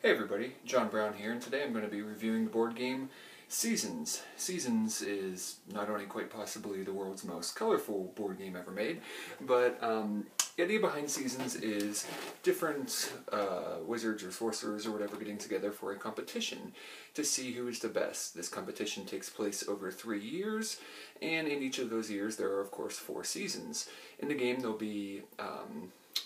Hey everybody, John Brown here, and today I'm going to be reviewing the board game Seasons. Seasons is not only quite possibly the world's most colorful board game ever made, but the idea behind Seasons is different wizards or sorcerers or whatever getting together for a competition to see who is the best. This competition takes place over 3 years, and in each of those years there are of course 4 seasons. In the game there'll be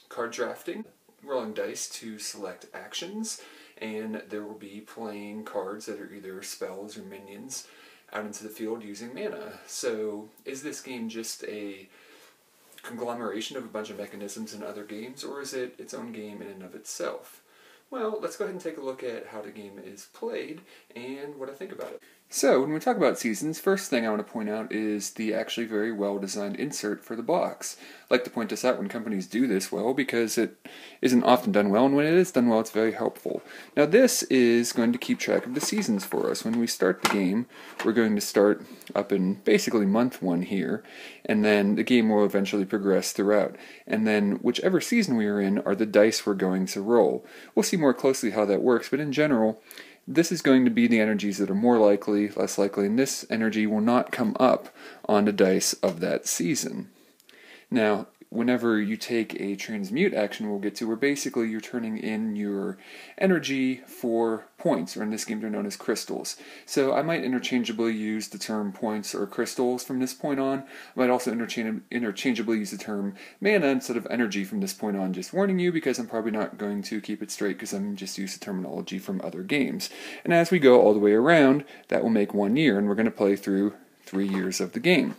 card drafting, rolling dice to select actions, and there will be playing cards that are either spells or minions out into the field using mana. So is this game just a conglomeration of a bunch of mechanisms in other games, or is it its own game in and of itself? Well, let's go ahead and take a look at how the game is played and what I think about it. So, when we talk about Seasons, first thing I want to point out is the actually very well-designed insert for the box. I like to point this out when companies do this well because it isn't often done well, and when it is done well, it's very helpful. Now this is going to keep track of the seasons for us. When we start the game, we're going to start up in basically month 1 here, and then the game will eventually progress throughout. And then whichever season we are in are the dice we're going to roll. We'll see more closely how that works, but in general, this is going to be the energies that are more likely, less likely, and this energy will not come up on the dice of that season. Now, whenever you take a transmute action we'll get to, where basically you're turning in your energy for points, or in this game they're known as crystals. So I might interchangeably use the term points or crystals from this point on. I might also interchangeably use the term mana instead of energy from this point on, just warning you because I'm probably not going to keep it straight because I'm just used to terminology from other games. And as we go all the way around, that will make 1 year, and we're going to play through 3 years of the game.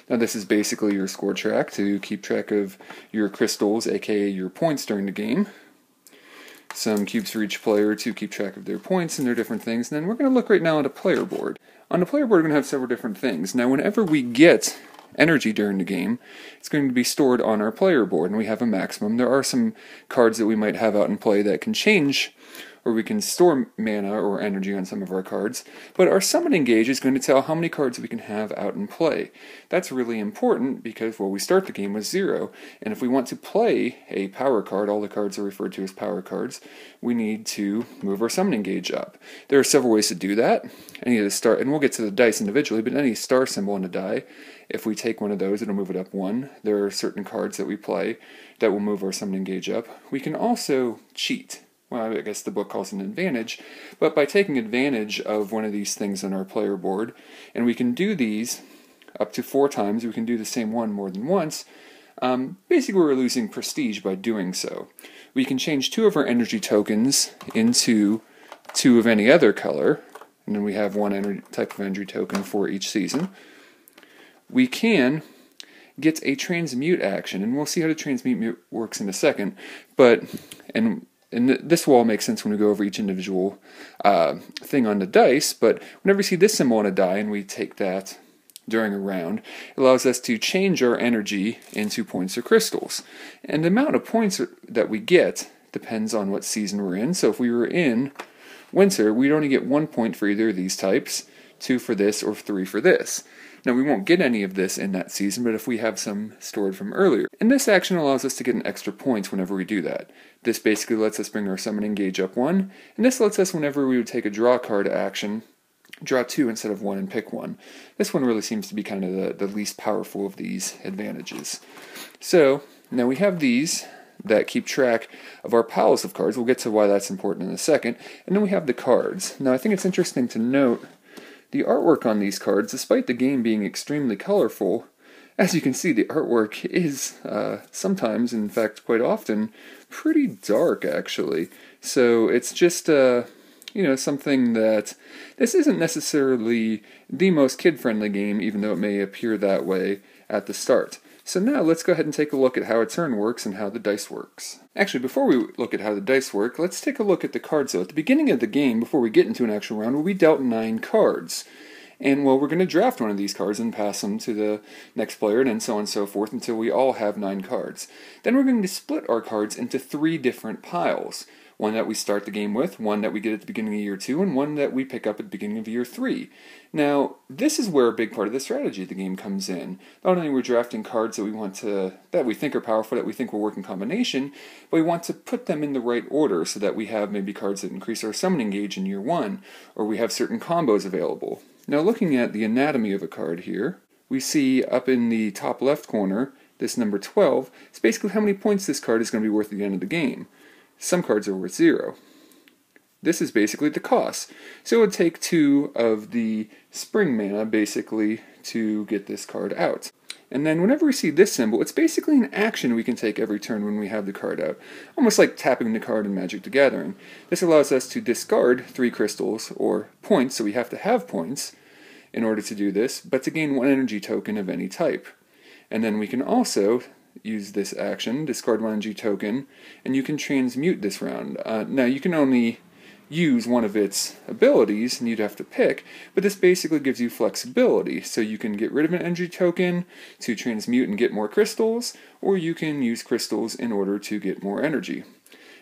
Now this is basically your score track to keep track of your crystals, aka your points during the game. Some cubes for each player to keep track of their points and their different things. And then we're going to look right now at a player board. On the player board we're going to have several different things. Now whenever we get energy during the game, it's going to be stored on our player board, and we have a maximum. There are some cards that we might have out in play that can change, or we can store mana or energy on some of our cards, but our summoning gauge is going to tell how many cards we can have out in play. That's really important because, well, we start the game with 0, and if we want to play a power card, all the cards are referred to as power cards, we need to move our summoning gauge up. There are several ways to do that. Any of the star, and we'll get to the dice individually, but any star symbol on the die, if we take one of those, it'll move it up 1. There are certain cards that we play that will move our summoning gauge up. We can also cheat. Well, I guess the book calls it an advantage, but by taking advantage of one of these things on our player board, and we can do these up to 4 times, we can do the same one more than once, basically we're losing prestige by doing so. We can change 2 of our energy tokens into 2 of any other color, and then we have 1 type of energy token for each season. We can get a transmute action, and we'll see how the transmute works in a second, and this will all make sense when we go over each individual thing on the dice, but whenever we see this symbol on a die and we take that during a round, it allows us to change our energy into points or crystals. And the amount of points that we get depends on what season we're in. So if we were in winter, we'd only get 1 point for either of these types, 2 for this, or 3 for this. Now we won't get any of this in that season, but if we have some stored from earlier. And this action allows us to get an extra points whenever we do that. This basically lets us bring our summoning gauge up 1, and this lets us, whenever we would take a draw card action, draw 2 instead of 1 and pick 1. This one really seems to be kind of the least powerful of these advantages. So, now we have these that keep track of our piles of cards. We'll get to why that's important in a second. And then we have the cards. Now I think it's interesting to note the artwork on these cards, despite the game being extremely colorful, as you can see, the artwork is sometimes, in fact quite often, pretty dark actually. So it's just, something that this isn't necessarily the most kid-friendly game, even though it may appear that way at the start. So now let's go ahead and take a look at how a turn works and how the dice works. Actually, before we look at how the dice work, let's take a look at the cards though. At the beginning of the game, before we get into an actual round, we'll be dealt 9 cards. And, well, we're going to draft one of these cards and pass them to the next player, and then so on and so forth until we all have 9 cards. Then we're going to split our cards into 3 different piles. One that we start the game with, one that we get at the beginning of year 2, and one that we pick up at the beginning of year 3. Now, this is where a big part of the strategy of the game comes in. Not only are we drafting cards that we think are powerful, that we think will work in combination, but we want to put them in the right order so that we have maybe cards that increase our summoning gauge in year 1, or we have certain combos available. Now, looking at the anatomy of a card here, we see up in the top left corner, this number 12, it's basically how many points this card is going to be worth at the end of the game. Some cards are worth 0. This is basically the cost. So it would take 2 of the spring mana, basically, to get this card out. And then whenever we see this symbol, it's basically an action we can take every turn when we have the card out. Almost like tapping the card in Magic the Gathering. This allows us to discard 3 crystals, or points, so we have to have points in order to do this, but to gain 1 energy token of any type. And then we can also use this action, discard 1 energy token, and you can transmute this round. Now you can only use one of its abilities, and you'd have to pick, but this basically gives you flexibility. So you can get rid of an energy token to transmute and get more crystals, or you can use crystals in order to get more energy.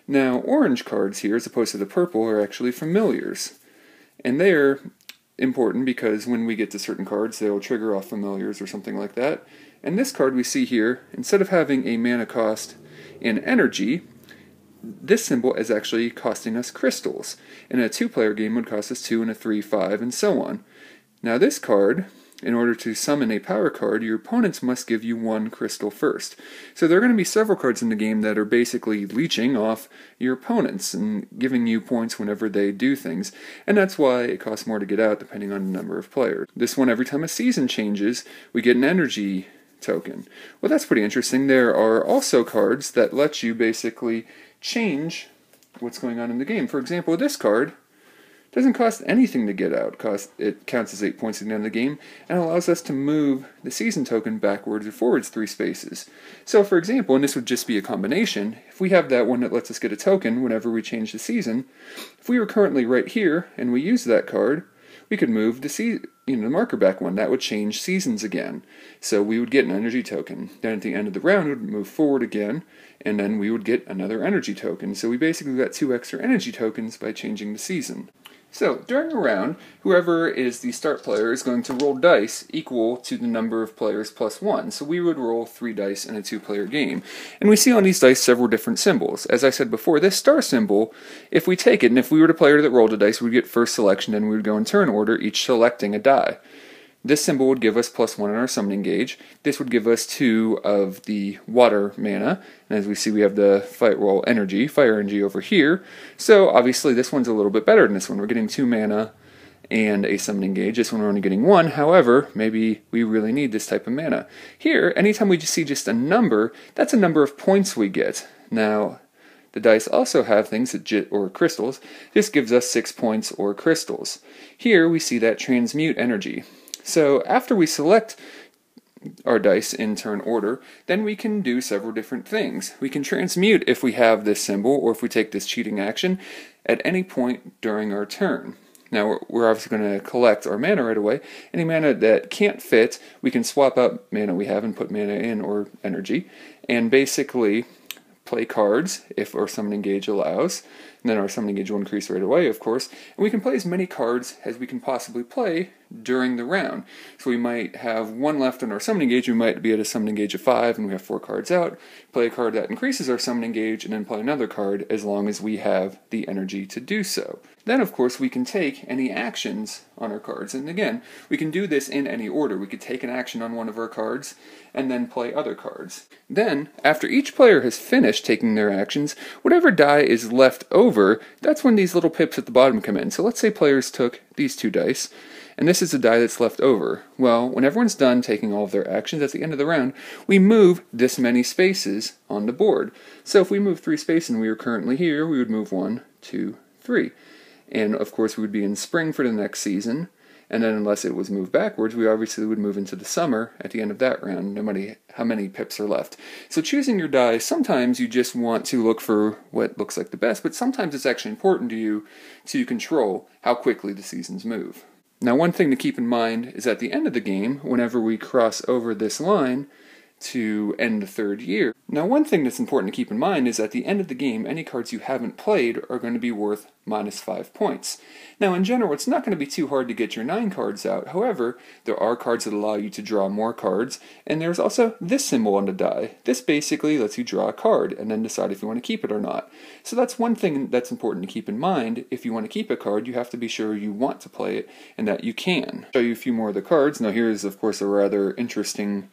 Now orange cards here, as opposed to the purple, are actually familiars. And they're important because when we get to certain cards, they'll trigger off familiars or something like that. And this card we see here, instead of having a mana cost in energy, this symbol is actually costing us crystals. In a 2-player game would cost us 2 and a 3, 5, and so on. Now this card, in order to summon a power card, your opponents must give you 1 crystal first. So there are going to be several cards in the game that are basically leeching off your opponents and giving you points whenever they do things. And that's why it costs more to get out depending on the number of players. This one, every time a season changes, we get an energy token. Well, that's pretty interesting. There are also cards that let you basically change what's going on in the game. For example, this card doesn't cost anything to get out. It counts as 8 points at the end of the game and allows us to move the season token backwards or forwards 3 spaces. So for example, and this would just be a combination, if we have that one that lets us get a token whenever we change the season, if we were currently right here and we use that card, we could move the marker back 1. That would change seasons again. So we would get an energy token. Then at the end of the round, we would move forward again, and then we would get another energy token. So we basically got 2 extra energy tokens by changing the season. So, during a round, whoever is the start player is going to roll dice equal to the number of players plus 1. So we would roll 3 dice in a 2-player game. And we see on these dice several different symbols. As I said before, this star symbol, if we take it, and if we were the player that rolled a dice, we'd get first selection, and we would go in turn order, each selecting a die. This symbol would give us plus 1 in our summoning gauge. This would give us 2 of the water mana. And as we see, we have the fire energy over here. So obviously this one's a little bit better than this one. We're getting 2 mana and a summoning gauge. This one we're only getting 1. However, maybe we really need this type of mana. Here, anytime we see just a number, that's a number of points we get. Now, the dice also have things or crystals. This gives us 6 points or crystals. Here we see that transmute energy. So after we select our dice in turn order, then we can do several different things. We can transmute if we have this symbol, or if we take this cheating action, at any point during our turn. Now we're obviously going to collect our mana right away. Any mana that can't fit, we can swap out mana we have and put mana in, or energy, and basically play cards if our summoning gauge allows. And then our summoning gauge will increase right away, of course. And we can play as many cards as we can possibly play during the round. So we might have 1 left on our summoning gauge. We might be at a summoning gauge of 5, and we have 4 cards out. Play a card that increases our summoning gauge, and then play another card as long as we have the energy to do so. Then, of course, we can take any actions on our cards. And again, we can do this in any order. We could take an action on one of our cards, and then play other cards. Then, after each player has finished taking their actions, whatever die is left over, that's when these little pips at the bottom come in. So let's say players took these 2 dice, and this is the die that's left over. Well, when everyone's done taking all of their actions at the end of the round, we move this many spaces on the board. So if we move 3 spaces and we are currently here, we would move 1, 2, 3. And of course we would be in spring for the next season, and then unless it was moved backwards, we obviously would move into the summer at the end of that round, no matter how many pips are left. So choosing your die, sometimes you just want to look for what looks like the best, but sometimes it's actually important to you to control how quickly the seasons move. Now, one thing to keep in mind is at the end of the game, whenever we cross over this line, to end the third year. Now, one thing that's important to keep in mind is at the end of the game, any cards you haven't played are going to be worth -5 points. Now, in general, it's not going to be too hard to get your 9 cards out. However, there are cards that allow you to draw more cards, and there's also this symbol on the die. This basically lets you draw a card and then decide if you want to keep it or not. So that's one thing that's important to keep in mind. If you want to keep a card, you have to be sure you want to play it and that you can. I'll show you a few more of the cards. Now, here's, of course, a rather interesting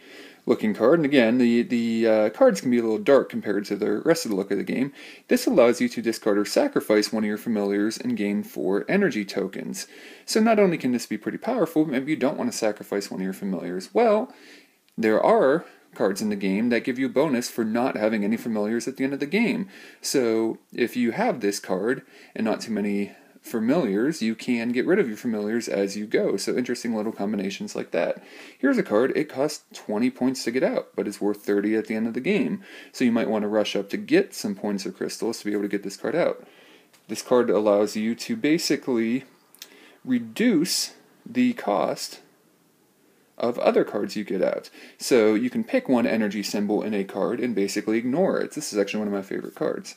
looking card, and again, the cards can be a little dark compared to the rest of the look of the game. This allows you to discard or sacrifice one of your familiars and gain 4 energy tokens. So not only can this be pretty powerful, but maybe you don't want to sacrifice one of your familiars. Well, there are cards in the game that give you a bonus for not having any familiars at the end of the game. So if you have this card and not too many familiars, you can get rid of your familiars as you go. So interesting little combinations like that. Here's a card. It costs 20 points to get out, but it's worth 30 at the end of the game. So you might want to rush up to get some points or crystals to be able to get this card out. This card allows you to basically reduce the cost of other cards you get out. So you can pick one energy symbol in a card and basically ignore it. This is actually one of my favorite cards.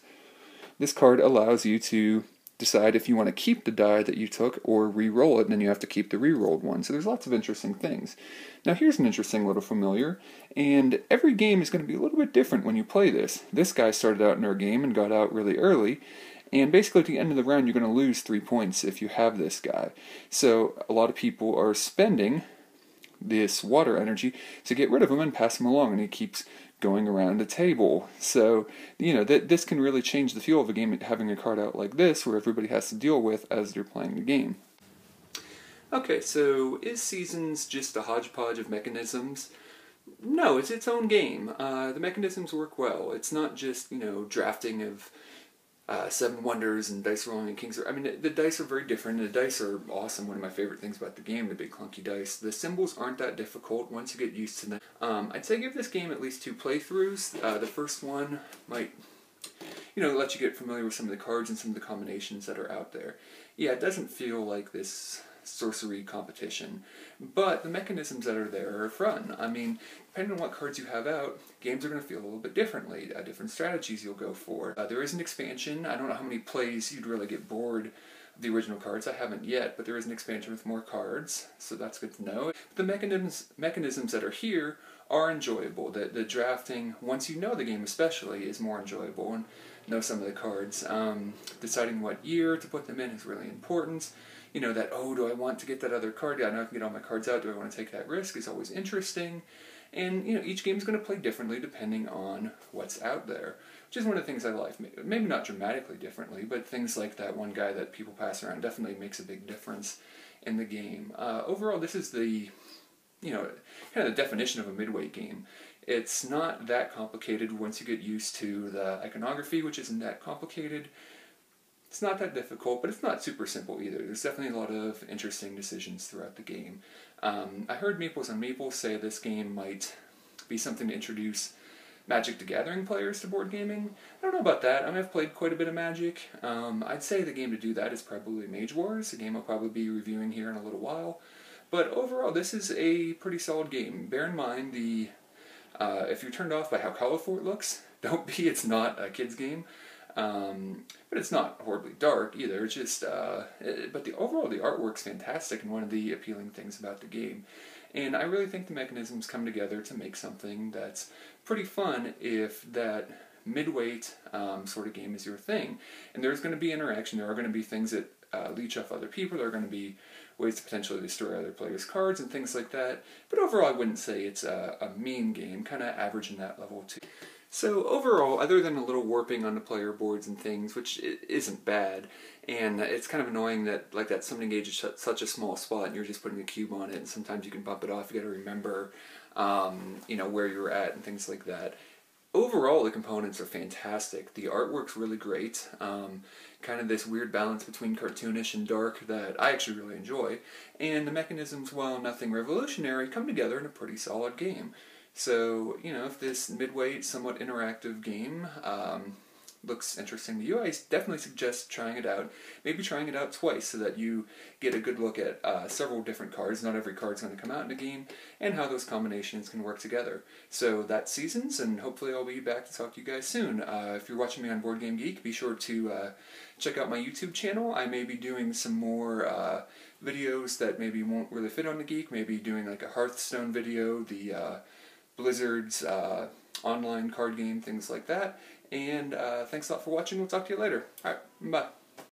This card allows you to decide if you want to keep the die that you took or re-roll it, and then you have to keep the re-rolled one. So there's lots of interesting things. Now here's an interesting little familiar, and every game is going to be a little bit different when you play this. This guy started out in our game and got out really early, and basically at the end of the round you're going to lose 3 points if you have this guy. So a lot of people are spending this water energy to get rid of him and pass him along, and he keeps going around the table. So, this can really change the feel of a game, having a card out like this where everybody has to deal with as they're playing the game. Okay, so is Seasons just a hodgepodge of mechanisms? No, it's its own game. The mechanisms work well. It's not just, drafting of 7 Wonders and dice rolling and Kings. I mean, the dice are very different. The dice are awesome. One of my favorite things about the game, the big clunky dice. The symbols aren't that difficult once you get used to them. I'd say give this game at least 2 playthroughs. The first one might, let you get familiar with some of the cards and some of the combinations that are out there. Yeah, it doesn't feel like this sorcery competition, but the mechanisms that are there are fun. I mean, depending on what cards you have out, games are going to feel a little bit differently, different strategies you'll go for. There is an expansion. I don't know how many plays you'd really get bored of the original cards. I haven't yet, but there is an expansion with more cards, so that's good to know. The mechanisms that are here are enjoyable. The drafting, once you know the game especially, is more enjoyable and know some of the cards. Deciding what year to put them in is really important. Do I want to get that other card? Yeah, I know I can get all my cards out. Do I want to take that risk? Is always interesting. And, each game's going to play differently depending on what's out there, which is one of the things I like. Maybe not dramatically differently, but things like that one guy that people pass around definitely makes a big difference in the game. Overall, this is the, kind of the definition of a midweight game. It's not that complicated once you get used to the iconography, which isn't that complicated. It's not that difficult, but it's not super simple either. There's definitely a lot of interesting decisions throughout the game. I heard Meeples on Meeples say this game might be something to introduce Magic the Gathering players to board gaming. I don't know about that. I mean, I've played quite a bit of Magic. I'd say the game to do that is probably Mage Wars, a game I'll probably be reviewing here in a little while. But overall, this is a pretty solid game. Bear in mind, if you're turned off by how colorful it looks, don't be. It's not a kid's game. But it's not horribly dark either. It's just, but overall the artwork's fantastic and one of the appealing things about the game. And I really think the mechanisms come together to make something that's pretty fun if that midweight sort of game is your thing. And there's going to be interaction. There are going to be things that leech off other people. There are going to be ways to potentially destroy other players' cards and things like that. But overall, I wouldn't say it's a mean game. Kind of average in that level too. So overall, other than a little warping on the player boards and things, which isn't bad, and it's kind of annoying that that summoning gauge is such a small spot and you're just putting a cube on it, and sometimes you can bump it off. You got to remember, where you're at and things like that. Overall, the components are fantastic. The artwork's really great. Kind of this weird balance between cartoonish and dark that I actually really enjoy. And the mechanisms, while nothing revolutionary, come together in a pretty solid game. So, if this midweight, somewhat interactive game looks interesting to you, I definitely suggest trying it out. Maybe trying it out twice so that you get a good look at several different cards. Not every card's going to come out in a game, and how those combinations can work together. So that's Seasons, and hopefully I'll be back to talk to you guys soon. If you're watching me on Board Game Geek, be sure to check out my YouTube channel. I may be doing some more videos that maybe won't really fit on the Geek, maybe doing like a Hearthstone video, the Blizzard's online card game, things like that. And thanks a lot for watching. We'll talk to you later. Alright, bye.